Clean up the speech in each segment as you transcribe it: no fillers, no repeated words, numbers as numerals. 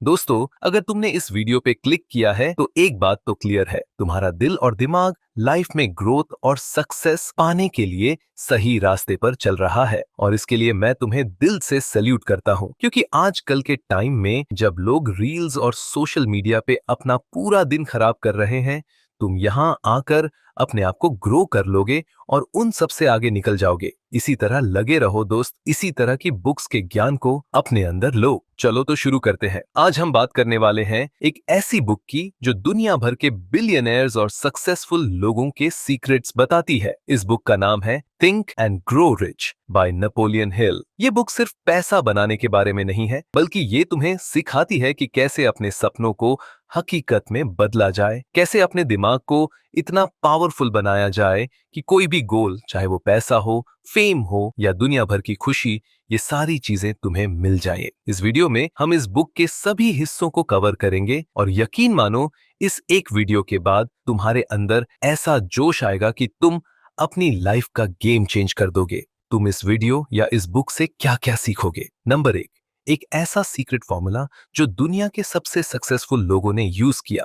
दोस्तों, अगर तुमने इस वीडियो पे क्लिक किया है तो एक बात तो क्लियर है, तुम्हारा दिल और दिमाग लाइफ में ग्रोथ और सक्सेस पाने के लिए सही रास्ते पर चल रहा है। और इसके लिए मैं तुम्हें दिल से सैल्यूट करता हूँ, क्योंकि आजकल के टाइम में जब लोग रील्स और सोशल मीडिया पे अपना पूरा दिन खराब कर रहे हैं, तुम यहाँ आकर अपने आप को ग्रो कर लोगे और उन सब से आगे निकल जाओगे। इसी तरह लगे रहो दोस्त, इसी तरह की बुक्स के ज्ञान को अपने अंदर लो। चलो तो शुरू करते हैं। आज हम बात करने वाले हैं एक ऐसी बुक की जो दुनिया भर के बिलियनर्स और सक्सेसफुल लोगों के सीक्रेट्स बताती है। इस बुक का नाम है think and grow rich by Napoleon Hill. ये बुक सिर्फ पैसा बनाने के बारे में नहीं है, बल्कि ये तुम्हें सिखाती है कि कैसे अपने सपनों को हकीकत में बदला जाए, कैसे अपने दिमाग को इतना पावरफुल बनाया जाए कि कोई भी गोल, चाहे वो पैसा हो, फेम हो या दुनिया भर की खुशी, ये सारी चीजें तुम्हें मिल जाए। इस वीडियो में हम इस बुक के सभी हिस्सों को कवर करेंगे और यकीन मानो, इस एक वीडियो के बाद तुम्हारे अंदर ऐसा जोश आएगा कि तुम अपनी लाइफ का गेम चेंज कर दोगे। तुम इस वीडियो या इस बुक से क्या क्या सीखोगे? नंबर एक ऐसा सीक्रेट फॉर्मूला जो दुनिया के सबसे सक्सेसफुल लोगों ने यूज किया।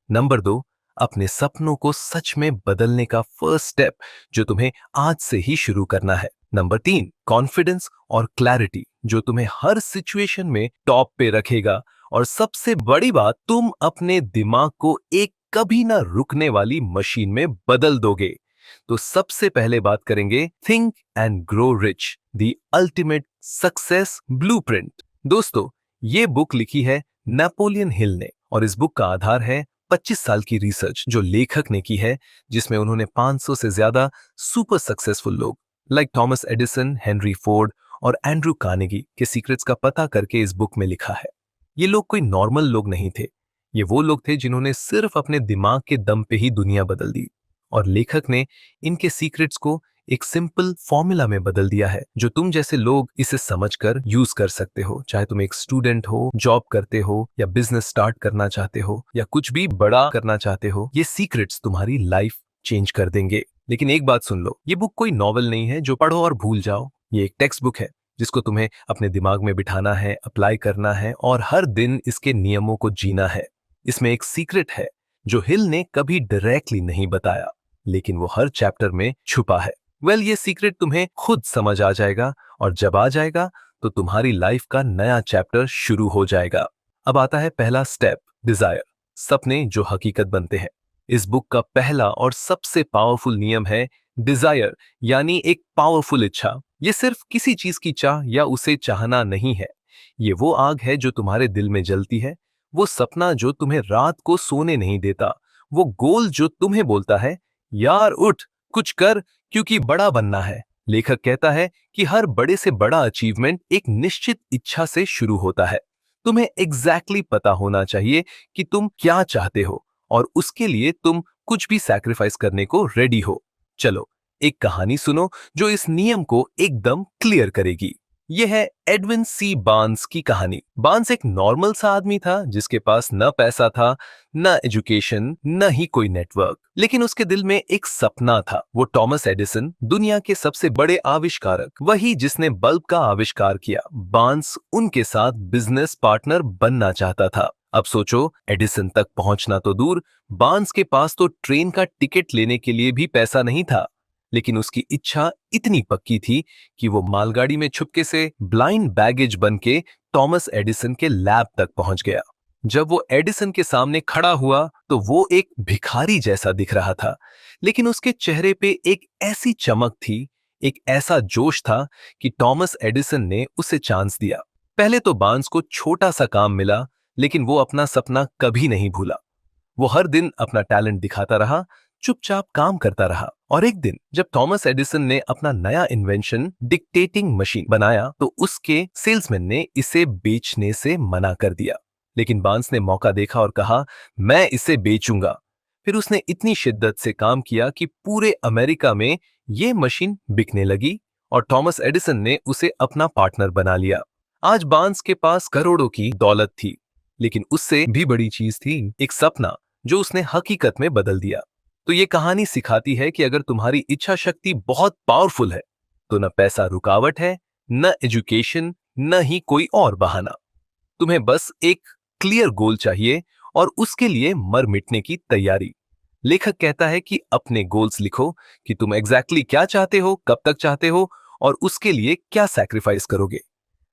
नंबर 2, अपने सपनों को सच में बदलने का फर्स्ट स्टेप जो तुम्हें आज से ही शुरू करना है। नंबर 3, कॉन्फिडेंस और क्लैरिटी जो तुम्हें हर सिचुएशन में टॉप पे रखेगा। और सबसे बड़ी बात, तुम अपने दिमाग को एक कभी ना रुकने वाली मशीन में बदल दोगे। तो सबसे पहले बात करेंगे think and grow rich, the ultimate success blueprint. दोस्तों, ये बुक लिखी है नेपोलियन हिल ने और इस बुक का आधार है 25 साल की रिसर्च जो लेखक ने की है, जिसमें उन्होंने 500 से ज्यादा सुपर सक्सेसफुल लोग like Thomas Edison, Henry Ford और एंड्रू कार्नेगी के सीक्रेट्स का पता करके इस बुक में लिखा है। ये लोग कोई नॉर्मल लोग नहीं थे, ये वो लोग थे जिन्होंने सिर्फ अपने दिमाग के दम पे ही दुनिया बदल दी। और लेखक ने इनके सीक्रेट्स को एक सिंपल फॉर्मूला में बदल दिया है जो तुम जैसे लोग इसे समझकर यूज कर सकते हो, चाहे तुम एक स्टूडेंट हो, जॉब करते हो या बिजनेस स्टार्ट करना चाहते हो या कुछ भी बड़ा करना चाहते हो। ये सीक्रेट्स तुम्हारी लाइफ चेंज कर देंगे। लेकिन एक बात सुन लो, ये बुक कोई नॉवल नहीं है जो पढ़ो और भूल जाओ। ये एक टेक्स्ट बुक है जिसको तुम्हें अपने दिमाग में बिठाना है, अप्लाई करना है और हर दिन इसके नियमों को जीना है। इसमें एक सीक्रेट है जो हिल ने कभी डायरेक्टली नहीं बताया, लेकिन वो हर चैप्टर में छुपा है। ये सीक्रेट तुम्हें खुद समझ आ जाएगा और जब आ जाएगा तो तुम्हारी लाइफ का नया चैप्टर शुरू हो जाएगा। अब आता है पहला स्टेप, डिजायर, सपने जो हकीकत बनते हैं। इस बुक का पहला और सबसे पावरफुल नियम है डिजायर, यानी एक पावरफुल इच्छा। ये सिर्फ किसी चीज की चाह या उसे चाहना नहीं है। ये वो आग है जो तुम्हारे दिल में जलती है, वो सपना जो तुम्हें रात को सोने नहीं देता, वो गोल जो तुम्हें बोलता है यार उठ, कुछ कर, क्योंकि बड़ा बनना है। लेखक कहता है कि हर बड़े से बड़ा अचीवमेंट एक निश्चित इच्छा से शुरू होता है। तुम्हें एग्जैक्टली पता होना चाहिए कि तुम क्या चाहते हो और उसके लिए तुम कुछ भी सैक्रिफाइस करने को रेडी हो। चलो एक कहानी सुनो जो इस नियम को एकदम क्लियर करेगी। यह है एडविन सी बार्न्स की कहानी। बार्न्स एक नॉर्मल सा आदमी था जिसके पास न पैसा था, न एजुकेशन, न ही कोई नेटवर्क, लेकिन उसके दिल में एक सपना था। वो टॉमस एडिसन, दुनिया के सबसे बड़े आविष्कारक, वही जिसने बल्ब का आविष्कार किया, बार्न्स उनके साथ बिजनेस पार्टनर बनना चाहता था। अब सोचो, एडिसन तक पहुंचना तो दूर, बार्न्स के पास तो ट्रेन का टिकट लेने के लिए भी पैसा नहीं था। लेकिन उसकी इच्छा इतनी पक्की थी कि वो मालगाड़ी में छुपके से ब्लाइंड बैगेज बनके टॉमस एडिसन के लैब तक पहुंच गया। जब वो एडिसन के सामने खड़ा हुआ तो वो एक भिखारी जैसा दिख रहा था, लेकिन उसके चेहरे पे एक ऐसी चमक थी, एक ऐसा जोश था कि टॉमस एडिसन ने उसे चांस दिया। पहले तो बार्न्स को छोटा सा काम मिला, लेकिन वो अपना सपना कभी नहीं भूला। वो हर दिन अपना टैलेंट दिखाता रहा, चुपचाप काम करता रहा। और एक दिन जब थॉमस एडिसन ने अपना नया इन्वेंशन डिक्टेटिंग मशीन बनाया तो उसके सेल्समैन ने इसे बेचने से मना कर दिया। लेकिन बार्न्स ने मौका देखा और कहा, मैं इसे बेचूंगा। फिर उसने इतनी शिद्दत से काम किया कि पूरे अमेरिका में ये मशीन बिकने लगी और थॉमस एडिसन ने उसे अपना पार्टनर बना लिया। आज बार्न्स के पास करोड़ों की दौलत थी, लेकिन उससे भी बड़ी चीज थी एक सपना जो उसने हकीकत में बदल दिया। तो ये कहानी सिखाती है कि अगर तुम्हारी इच्छा शक्ति बहुत पावरफुल है तो न पैसा रुकावट है, न एजुकेशन, न ही कोई और बहाना। तुम्हें बस एक क्लियर गोल चाहिए और उसके लिए मर मिटने की तैयारी। लेखक कहता है कि अपने गोल्स लिखो कि तुम एग्जैक्टली क्या चाहते हो, कब तक चाहते हो और उसके लिए क्या सैक्रिफाइस करोगे।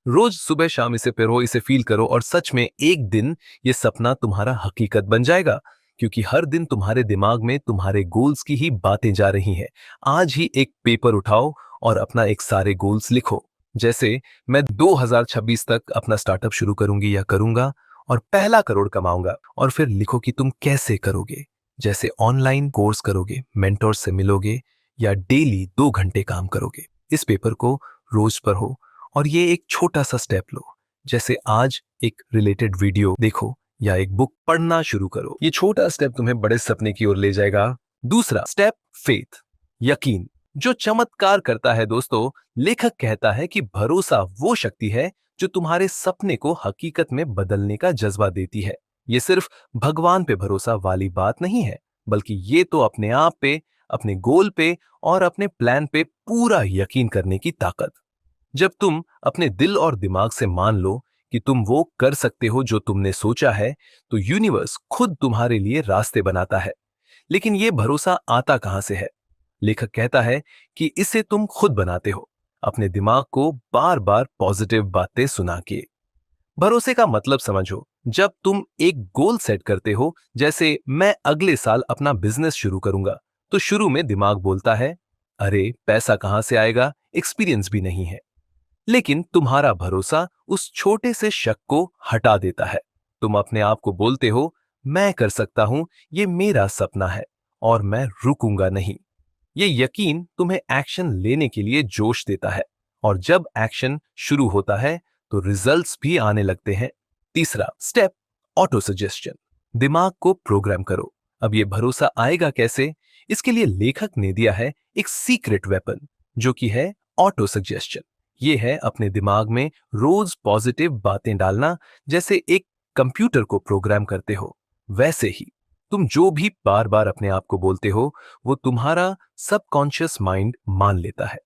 रोज सुबह शाम इसे पढ़ो, इसे फील करो और सच में एक दिन ये सपना तुम्हारा हकीकत बन जाएगा, क्योंकि हर दिन तुम्हारे दिमाग में तुम्हारे गोल्स की ही बातें जा रही हैं। आज ही एक पेपर उठाओ और अपना एक सारे गोल्स लिखो। जैसे मैं 2026 तक अपना स्टार्टअप शुरू करूंगी या करूंगा और पहला करोड़ कमाऊंगा। और फिर लिखो कि तुम कैसे करोगे, जैसे ऑनलाइन कोर्स करोगे, मेंटोर से मिलोगे या डेली 2 घंटे काम करोगे। इस पेपर को रोज पढ़ो और ये एक छोटा सा स्टेप लो, जैसे आज एक रिलेटेड वीडियो देखो या एक बुक पढ़ना शुरू करो। ये छोटा स्टेप तुम्हें बड़े सपने की ओर ले जाएगा। दूसरा स्टेप, फेथ, यकीन, जो चमत्कार करता है दोस्तों। लेखक कहता है कि भरोसा वो शक्ति है जो तुम्हारे सपने को हकीकत में बदलने का जज्बा देती है। ये सिर्फ भगवान पे भरोसा वाली बात नहीं है, बल्कि ये तो अपने आप पे, अपने गोल पे और अपने प्लान पे पूरा यकीन करने की ताकत। जब तुम अपने दिल और दिमाग से मान लो कि तुम वो कर सकते हो जो तुमने सोचा है, तो यूनिवर्स खुद तुम्हारे लिए रास्ते बनाता है। लेकिन ये भरोसा आता कहां से है? लेखक कहता है कि इसे तुम खुद बनाते हो, अपने दिमाग को बार बार पॉजिटिव बातें सुना के। भरोसे का मतलब समझो। जब तुम एक गोल सेट करते हो, जैसे मैं अगले साल अपना बिजनेस शुरू करूंगा, तो शुरू में दिमाग बोलता है, अरे पैसा कहां से आएगा, एक्सपीरियंस भी नहीं है। लेकिन तुम्हारा भरोसा उस छोटे से शक को हटा देता है। तुम अपने आप को बोलते हो, मैं कर सकता हूं, ये मेरा सपना है और मैं रुकूंगा नहीं। ये यकीन तुम्हें एक्शन लेने के लिए जोश देता है और जब एक्शन शुरू होता है तो रिजल्ट्स भी आने लगते हैं। तीसरा स्टेप, ऑटो सजेशन, दिमाग को प्रोग्राम करो। अब ये भरोसा आएगा कैसे? इसके लिए लेखक ने दिया है एक सीक्रेट वेपन, जो कि है ऑटो सजेशन। ये है अपने दिमाग में रोज पॉजिटिव बातें डालना, जैसे एक कंप्यूटर को प्रोग्राम करते हो वैसे ही। तुम जो भी बार बार अपने आप को बोलते हो, वो तुम्हारा सबकॉन्शियस माइंड मान लेता है।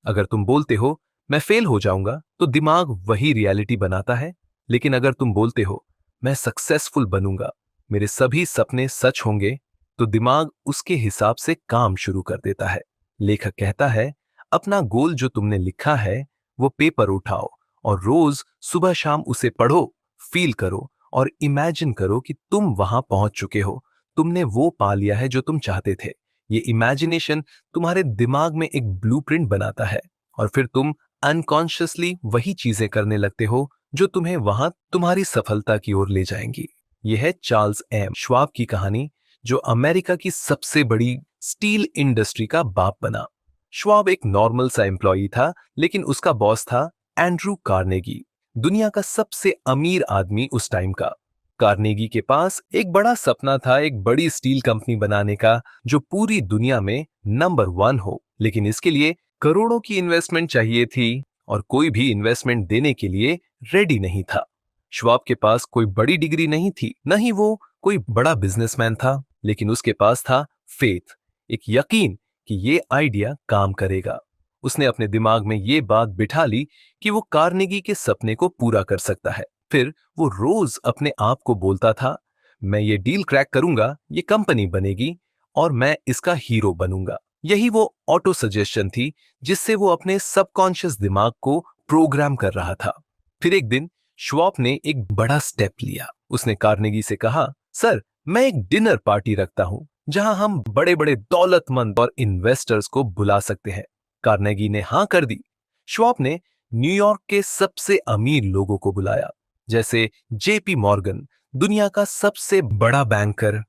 अगर तुम बोलते हो मैं फेल हो जाऊंगा, तो दिमाग वही रियलिटी बनाता है। लेकिन अगर तुम बोलते हो मैं सक्सेसफुल बनूंगा, मेरे सभी सपने सच होंगे, तो दिमाग उसके हिसाब से काम शुरू कर देता है। लेखक कहता है, अपना गोल जो तुमने लिखा है वो पेपर उठाओ और रोज सुबह शाम उसे पढ़ो, फील करो और इमेजिन करो कि तुम वहां पहुंच चुके हो। तुमने वो पा लिया है जो तुम चाहते थे। ये इमेजिनेशन तुम्हारे दिमाग में एक ब्लूप्रिंट बनाता है और फिर तुम अनकॉन्शियसली वही चीजें करने लगते हो जो तुम्हें वहां तुम्हारी सफलता की ओर ले जाएंगी। यह है चार्ल्स एम श्वाब की कहानी, जो अमेरिका की सबसे बड़ी स्टील इंडस्ट्री का बाप बना। श्वाब एक नॉर्मल सा एम्प्लॉई था, लेकिन उसका बॉस था एंड्रू कार्नेगी, दुनिया का सबसे अमीर आदमी उस टाइम का। कार्नेगी के पास एक बड़ा सपना था, एक बड़ी स्टील कंपनी बनाने का जो पूरी दुनिया में नंबर 1 हो। लेकिन इसके लिए करोड़ों की इन्वेस्टमेंट चाहिए थी और कोई भी इन्वेस्टमेंट देने के लिए रेडी नहीं था। श्वाब के पास कोई बड़ी डिग्री नहीं थी, न ही वो कोई बड़ा बिजनेसमैन था, लेकिन उसके पास था फेथ, एक यकीन कि ये आइडिया काम करेगा। उसने अपने दिमाग में ये बात बिठा ली कि वो कार्नेगी के सपने को पूरा कर सकता है। फिर वो रोज अपने आप को बोलता था, मैं ये डील क्रैक करूंगा, ये कंपनी बनेगी और मैं इसका हीरो बनूंगा। यही वो ऑटो सजेशन थी जिससे वो अपने सबकॉन्शियस दिमाग को प्रोग्राम कर रहा था। फिर एक दिन श्वाब ने एक बड़ा स्टेप लिया। उसने कार्नेगी से कहा, सर मैं एक डिनर पार्टी रखता हूं जहां हम बड़े बड़े दौलतमंद और इन्वेस्टर्स को बुला सकते हैं। कार्नेगी ने हां कर दी। श्वाब ने न्यूयॉर्क के सबसे अमीर लोगों को बुलाया, जैसे जेपी मॉर्गन, दुनिया का सबसे बड़ा बैंकर।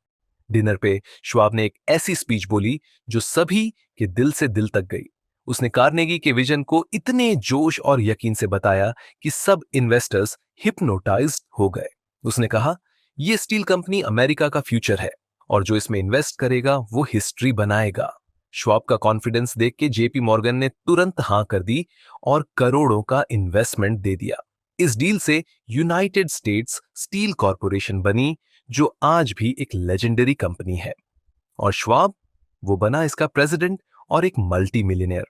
डिनर पे श्वाब ने एक ऐसी स्पीच बोली जो सभी के दिल से दिल तक गई। उसने कार्नेगी के विजन को इतने जोश और यकीन से बताया कि सब इन्वेस्टर्स हिप्नोटाइज्ड हो गए। उसने कहा, यह स्टील कंपनी अमेरिका का फ्यूचर है और जो इसमें इन्वेस्ट करेगा वो हिस्ट्री बनाएगा। श्वाब का कॉन्फिडेंस देख के जेपी मॉर्गन ने तुरंत हां कर दी और करोड़ों का इन्वेस्टमेंट दे दिया। इस डील से यूनाइटेड स्टेट्स स्टील कॉरपोरेशन बनी, जो आज भी एक लेजेंडरी कंपनी है। और श्वाब, वो बना इसका प्रेसिडेंट और एक मल्टी मिलियनेयर।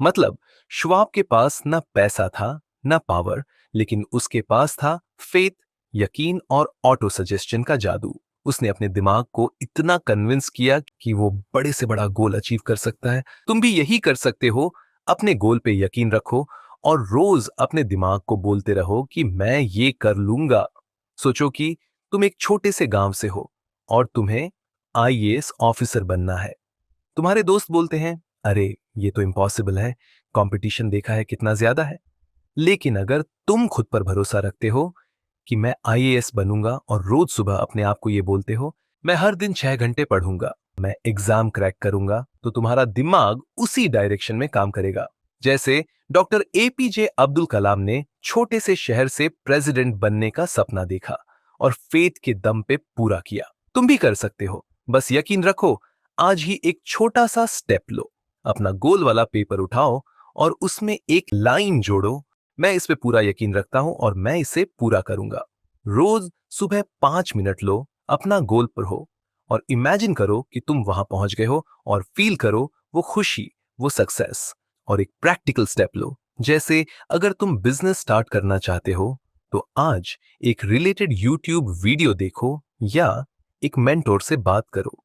मतलब श्वाब के पास न पैसा था न पावर, लेकिन उसके पास था फेथ, यकीन और ऑटो सजेशन का जादू। उसने अपने दिमाग को इतना कन्विंस किया कि वो बड़े से बड़ा गोल अचीव कर सकता है। तुम भी यही कर सकते हो। अपने गोल पे यकीन रखो और रोज अपने दिमाग को बोलते रहो कि मैं ये कर लूंगा। सोचो कि तुम एक छोटे से गांव से हो और तुम्हें आईएएस ऑफिसर बनना है। तुम्हारे दोस्त बोलते हैं, अरे ये तो इम्पॉसिबल है, कंपटीशन देखा है कितना ज्यादा है। लेकिन अगर तुम खुद पर भरोसा रखते हो कि मैं आईएएस बनूंगा और रोज सुबह अपने आप को ये बोलते हो, मैं हर दिन 6 घंटे पढ़ूंगा, मैं एग्जाम क्रैक करूंगा, तो तुम्हारा दिमाग उसी डायरेक्शन में काम करेगा। जैसे डॉक्टर एपीजे अब्दुल कलाम ने छोटे से शहर से प्रेसिडेंट बनने का सपना देखा और फेथ के दम पे पूरा किया। तुम भी कर सकते हो, बस यकीन रखो। आज ही एक छोटा सा स्टेप लो, अपना गोल वाला पेपर उठाओ और उसमें एक लाइन जोड़ो, मैं इस पे पूरा यकीन रखता हूं और मैं इसे पूरा करूंगा। रोज सुबह 5 मिनट लो, अपना गोल पर हो और इमेजिन करो कि तुम वहां पहुंच गए हो और फील करो वो खुशी, वो सक्सेस। और एक प्रैक्टिकल स्टेप लो, जैसे अगर तुम बिजनेस स्टार्ट करना चाहते हो तो आज एक रिलेटेड यूट्यूब वीडियो देखो या एक मेंटोर से बात करो।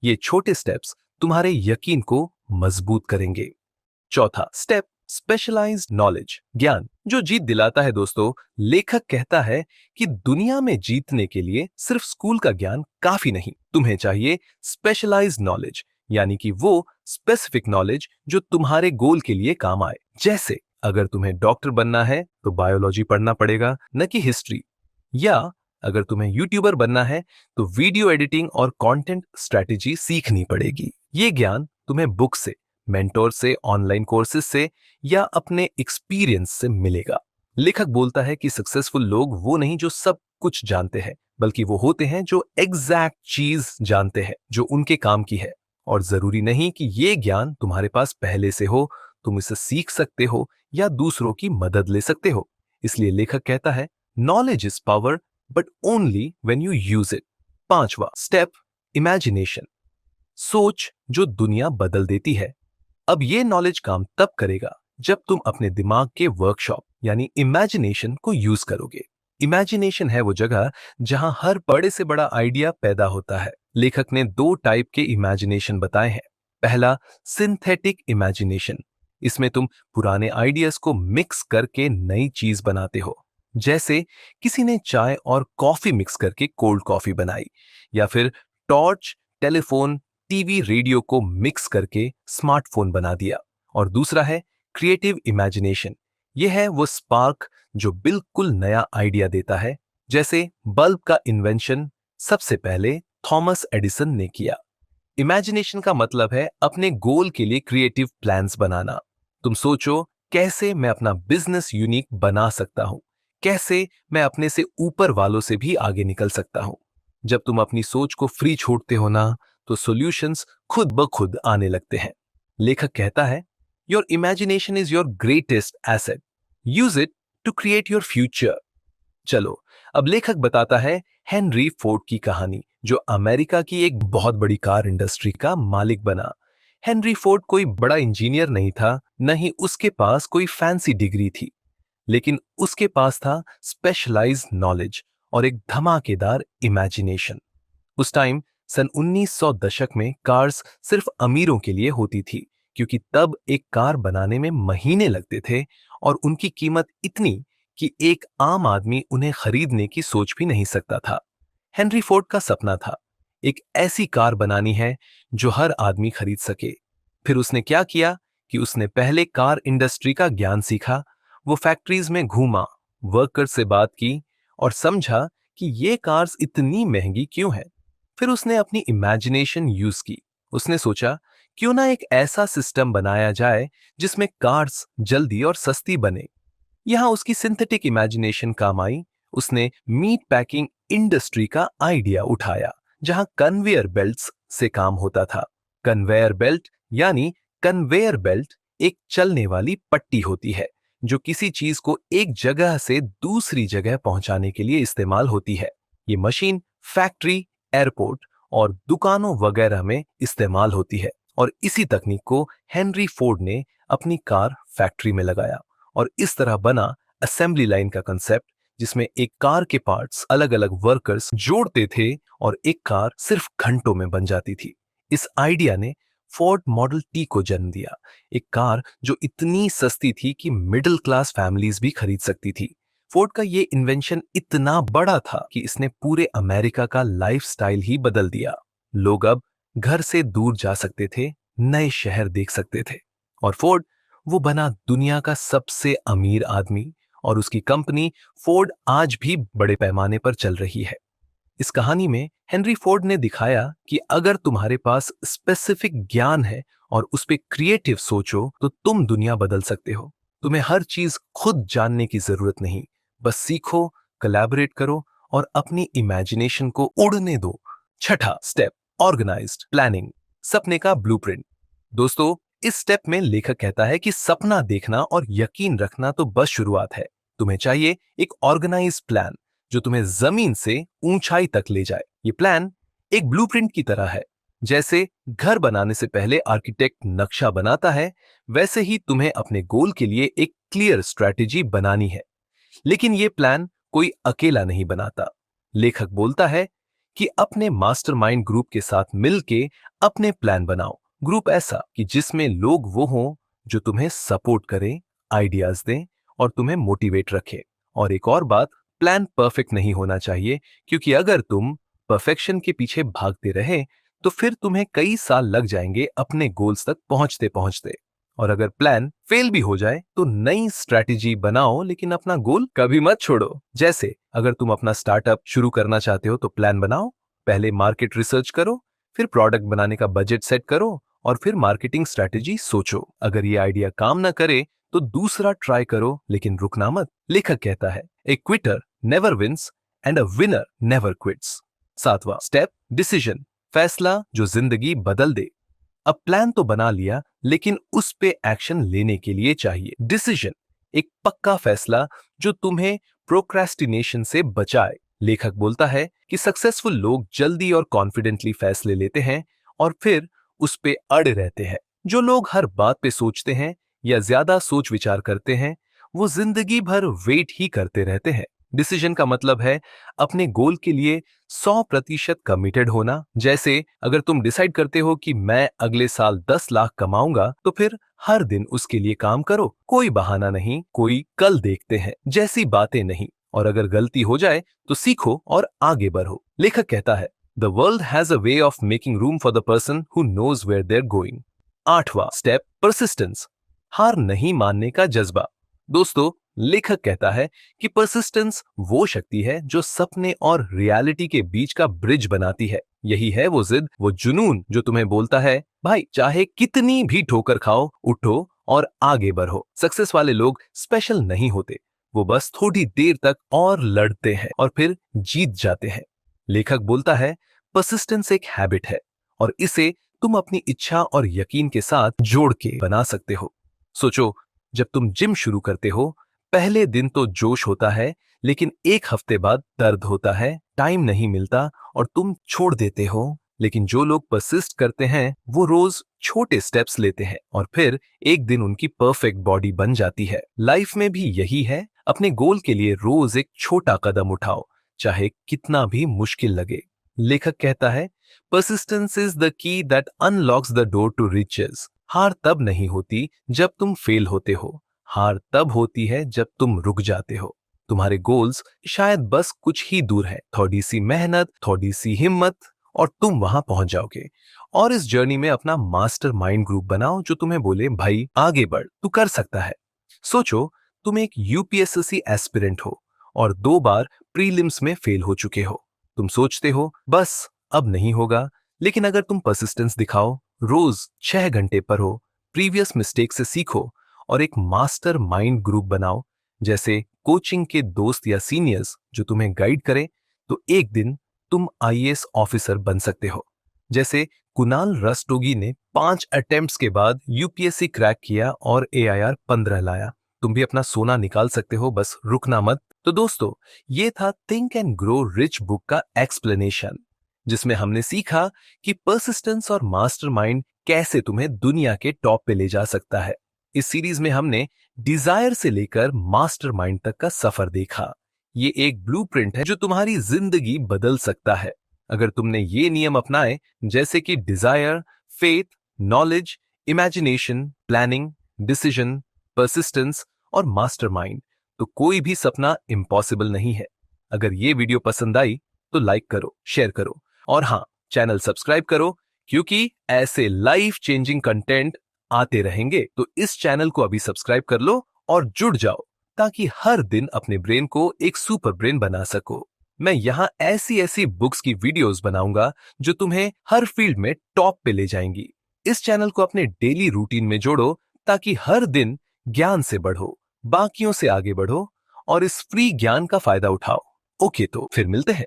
ये छोटे स्टेप्स तुम्हारे यकीन को मजबूत करेंगे। चौथा स्टेप, स्पेशलाइज्ड नॉलेज, ज्ञान जो जीत दिलाता है। दोस्तों, लेखक कहता है कि दुनिया में जीतने के लिए सिर्फ स्कूल का ज्ञान काफी नहीं, तुम्हें चाहिए स्पेशलाइज्ड नॉलेज, यानी कि वो स्पेसिफिक नॉलेज जो तुम्हारे गोल के लिए काम आए। जैसे अगर तुम्हें डॉक्टर बनना है तो बायोलॉजी पढ़ना पड़ेगा, न कि हिस्ट्री। या अगर तुम्हें यूट्यूबर बनना है तो वीडियो एडिटिंग और कंटेंट स्ट्रेटेजी सीखनी पड़ेगी। ये ज्ञान तुम्हें बुक से, मेंटोर से, ऑनलाइन कोर्सेज से या अपने एक्सपीरियंस से मिलेगा। लेखक बोलता है कि सक्सेसफुल लोग वो नहीं जो सब कुछ जानते हैं, बल्कि वो होते हैं जो एग्जैक्ट चीज जानते हैं जो उनके काम की है। और जरूरी नहीं कि ये ज्ञान तुम्हारे पास पहले से हो, तुम इसे सीख सकते हो या दूसरों की मदद ले सकते हो। इसलिए लेखक कहता है, knowledge is power but only when you use it. पांचवा स्टेप, इमेजिनेशन, सोच जो दुनिया बदल देती है। अब ये नॉलेज काम तब करेगा जब तुम अपने दिमाग के वर्कशॉप यानी इमेजिनेशन को यूज करोगे। इमेजिनेशन है वो जगह जहां हर बड़े से बड़ा आइडिया पैदा होता है। लेखक ने 2 टाइप के इमेजिनेशन बताए हैं। पहला, सिंथेटिक इमेजिनेशन। इसमें तुम पुराने आइडियाज को मिक्स करके नई चीज बनाते हो। जैसे किसी ने चाय और कॉफी मिक्स करके कोल्ड कॉफी बनाई, या फिर टॉर्च, टेलीफोन, टीवी, रेडियो को मिक्स करके स्मार्टफोन बना दिया। और दूसरा है क्रिएटिव इमेजिनेशन। यह है वो स्पार्क जो बिल्कुल नया आइडिया देता है। जैसे बल्ब का इन्वेंशन सबसे पहले थॉमस एडिसन ने किया। इमेजिनेशन का मतलब है अपने गोल के लिए क्रिएटिव प्लान्स बनाना। तुम सोचो, कैसे मैं अपना बिजनेस यूनिक बना सकता हूं, कैसे मैं अपने से ऊपर वालों से भी आगे निकल सकता हूं। जब तुम अपनी सोच को फ्री छोड़ते हो ना, तो सॉल्यूशंस खुद ब खुद आने लगते हैं। लेखक कहता है, your imagination is your greatest asset, use it to create your future. चलो, अब लेखक बताता है हेनरी फोर्ड की कहानी, जो अमेरिका की एक बहुत बड़ी कार इंडस्ट्री का मालिक बना। हेनरी फोर्ड कोई बड़ा इंजीनियर नहीं था, न ही उसके पास कोई फैंसी डिग्री थी, लेकिन उसके पास था स्पेशलाइज्ड नॉलेज और एक धमाकेदार इमेजिनेशन। उस टाइम सन 1900 दशक में कार्स सिर्फ अमीरों के लिए होती थी, क्योंकि तब एक कार बनाने में महीने लगते थे और उनकी कीमत इतनी कि एक आम आदमी उन्हें खरीदने की सोच भी नहीं सकता था। हेनरी फोर्ड का सपना था, एक ऐसी कार बनानी है जो हर आदमी खरीद सके। फिर उसने क्या किया कि उसने पहले कार इंडस्ट्री का ज्ञान सीखा। वो फैक्ट्रीज में घूमा, वर्कर से बात की और समझा कि ये कार्स इतनी महंगी क्यों है। फिर उसने अपनी इमेजिनेशन यूज की। उसने सोचा, क्यों ना एक ऐसा सिस्टम बनाया जाए जिसमें कार्स जल्दी और सस्ती बने। यहां उसकी सिंथेटिक इमेजिनेशन काम आई। उसने मीट पैकिंग इंडस्ट्री का आइडिया उठाया, जहां कन्वेयर बेल्ट्स से काम होता था। कन्वेयर बेल्ट यानी कन्वेयर बेल्ट एक चलने वाली पट्टी होती है जो किसी चीज को एक जगह से दूसरी जगह पहुंचाने के लिए इस्तेमाल होती है। ये मशीन फैक्ट्री, एयरपोर्ट और दुकानों वगैरह में इस्तेमाल होती है। और इसी तकनीक को हेनरी फोर्ड ने अपनी कार फैक्ट्री में लगाया और इस तरह बना असेंबली लाइन का कंसेप्ट, जिसमें एक कार के पार्ट्स अलग अलग वर्कर्स जोड़ते थे और एक कार सिर्फ घंटों में बन जाती थी। इस आइडिया ने फोर्ड मॉडल टी को जन्म दिया, एक कार जो इतनी सस्ती थी कि मिडिल क्लास फैमिलीज भी खरीद सकती थी। फोर्ड का ये इन्वेंशन इतना बड़ा था कि इसने पूरे अमेरिका का लाइफस्टाइल ही बदल दिया। लोग अब घर से दूर जा सकते थे, नए शहर देख सकते थे, और फोर्ड वो बना दुनिया का सबसे अमीर आदमी, और उसकी कंपनी फोर्ड आज भी बड़े पैमाने पर चल रही है। इस कहानी में हेनरी फोर्ड ने दिखाया कि अगर तुम्हारे पास स्पेसिफिक ज्ञान है और उस पे क्रिएटिव सोचो तो तुम दुनिया बदल सकते हो। तुम्हें हर चीज खुद जानने की जरूरत नहीं, बस सीखो, कोलैबोरेट करो और अपनी इमेजिनेशन को उड़ने दो। छठा स्टेप, ऑर्गेनाइज्ड प्लानिंग, सपने का ब्लूप्रिंट। दोस्तों, इस स्टेप में लेखक कहता है कि सपना देखना और यकीन रखना तो बस शुरुआत है। तुम्हें चाहिए एक ऑर्गेनाइज्ड प्लान जो तुम्हें जमीन से ऊंचाई तक ले जाए। ये प्लान एक ब्लूप्रिंट की तरह है। जैसे घर बनाने से पहले आर्किटेक्ट नक्शा बनाता है, वैसे ही तुम्हें अपने गोल के लिए एक क्लियर स्ट्रैटेजी बनानी है। लेकिन ये प्लान कोई अकेला नहीं बनाता। लेखक बोलता है कि अपने मास्टरमाइंड ग्रुप के साथ मिलके अपने प्लान बनाओ। ग्रुप ऐसा कि जिसमें लोग वो हों जो तुम्हें सपोर्ट करें, आइडियाज दें और तुम्हें मोटिवेट रखें। और एक और बात, प्लान परफेक्ट नहीं होना चाहिए, क्योंकि अगर तुम परफेक्शन के पीछे भागते रहे तो फिर तुम्हें कई साल लग जाएंगे अपने गोल्स तक पहुंचते पहुंचते। और अगर प्लान फेल भी हो जाए तो नई स्ट्रैटेजी बनाओ, लेकिन अपना गोल कभी मत छोड़ो। जैसे अगर तुम अपना स्टार्टअप शुरू करना चाहते हो तो प्लान बनाओ, पहले मार्केट रिसर्च करो, फिर प्रोडक्ट बनाने का बजट सेट करो और फिर मार्केटिंग स्ट्रैटेजी सोचो। अगर ये आइडिया काम ना करे तो दूसरा ट्राई करो, लेकिन रुकना मत। लेखक कहता है, a quitter never wins and a winner never quits. सातवां स्टेप, डिसीजन, फैसला जो जिंदगी बदल दे। अब प्लान तो बना लिया, लेकिन उस पे एक्शन लेने के लिए चाहिए डिसीजन, एक पक्का फैसला जो तुम्हें प्रोक्रेस्टिनेशन से बचाए। लेखक बोलता है कि सक्सेसफुल लोग जल्दी और कॉन्फिडेंटली फैसले लेते हैं और फिर उस पे अड़े रहते हैं। जो लोग हर बात पे सोचते हैं या ज्यादा सोच विचार करते हैं, वो जिंदगी भर वेट ही करते रहते हैं। डिसीजन का मतलब है अपने गोल के लिए 100% कमिटेड होना। जैसे अगर तुम डिसाइड करते हो कि मैं अगले साल 10 लाख कमाऊंगा, तो फिर हर दिन उसके लिए काम करो। कोई बहाना नहीं, कोई कल देखते हैं जैसी बातें नहीं। और अगर गलती हो जाए तो सीखो और आगे बढ़ो। लेखक कहता है, the world has a way of making room for the person who knows where they are going. आठवां स्टेप, परसिस्टेंस, हार नहीं मानने का जज्बा। दोस्तों, लेखक कहता है कि परसिस्टेंस वो शक्ति है जो सपने और रियलिटी के बीच का ब्रिज बनाती है। यही है वो जिद, वो जुनून जो तुम्हें बोलता है, भाई चाहे कितनी भी ठोकर खाओ, उठो और आगे बढ़ो। सक्सेस वाले लोग स्पेशल नहीं होते, वो बस थोड़ी देर तक और लड़ते हैं और फिर जीत जाते हैं। लेखक बोलता है, परसिस्टेंस एक हैबिट है और इसे तुम अपनी इच्छा और यकीन के साथ जोड़ के बना सकते हो। सोचो, जब तुम जिम शुरू करते हो, पहले दिन तो जोश होता है, लेकिन एक हफ्ते बाद दर्द होता है, टाइम नहीं मिलता और तुम छोड़ देते हो। लेकिन जो लोग परसिस्ट करते हैं, वो रोज छोटे स्टेप्स लेते हैं और फिर एक दिन उनकी परफेक्ट बॉडी बन जाती है। लाइफ में भी यही है, अपने गोल के लिए रोज एक छोटा कदम उठाओ, चाहे कितना भी मुश्किल लगे। लेखक कहता है, persistence is the key that unlocks the door to riches. हार तब नहीं होती जब तुम फेल होते हो, हार तब होती है जब तुम रुक जाते हो। तुम्हारे गोल्स शायद बस कुछ ही दूर है, थोड़ी सी मेहनत, थोड़ी सी हिम्मत और तुम वहां पहुंच जाओगे। और इस जर्नी में अपना मास्टर माइंड ग्रुप बनाओ जो तुम्हें बोले, भाई आगे बढ़, तू कर सकता है। सोचो, तुम एक यूपीएससी एस्पिरेंट हो और 2 बार प्रीलिम्स में फेल हो चुके हो। तुम सोचते हो बस अब नहीं होगा, लेकिन अगर तुम परसिस्टेंस दिखाओ, रोज 6 घंटे पढ़ो, प्रीवियस मिस्टेक से सीखो और एक मास्टर माइंड ग्रुप बनाओ, जैसे कोचिंग के दोस्त या सीनियर्स जो तुम्हें गाइड करें, तो एक दिन तुम आईएएस ऑफिसर बन सकते हो। जैसे कुणाल रस्तोगी ने 5 अटेम्प्ट्स के बाद यूपीएससी क्रैक किया और एआईआर 15 लाया। तुम भी अपना सोना निकाल सकते हो, बस रुकना मत। तो दोस्तों, ये था think and grow rich book का एक्सप्लेनेशन, जिसमें हमने सीखा कि परसिस्टेंस और मास्टरमाइंड कैसे तुम्हें दुनिया के टॉप पे ले जा सकता है। इस सीरीज में हमने डिजायर से लेकर मास्टरमाइंड तक का सफर देखा। ये एक ब्लूप्रिंट है जो तुम्हारी जिंदगी बदल सकता है। अगर तुमने ये नियम अपनाए, जैसे कि desire, faith, knowledge, imagination, planning, decision, persistence और मास्टरमाइंड, तो कोई भी सपना इम्पॉसिबल नहीं है। अगर ये वीडियो पसंद आई तो लाइक करो, शेयर करो और हाँ, चैनल सब्सक्राइब करो, क्योंकि ऐसे लाइफ चेंजिंग कंटेंट आते रहेंगे। तो इस चैनल को अभी सब्सक्राइब कर लो और जुड़ जाओ, ताकि हर दिन अपने ब्रेन को एक सुपर ब्रेन बना सको। मैं यहाँ ऐसी ऐसी बुक्स की वीडियोस बनाऊंगा जो तुम्हें हर फील्ड में टॉप पे ले जाएंगी। इस चैनल को अपने डेली रूटीन में जोड़ो, ताकि हर दिन ज्ञान से बढ़ो, बाकियों से आगे बढ़ो और इस फ्री ज्ञान का फायदा उठाओ। ओके, तो फिर मिलते हैं।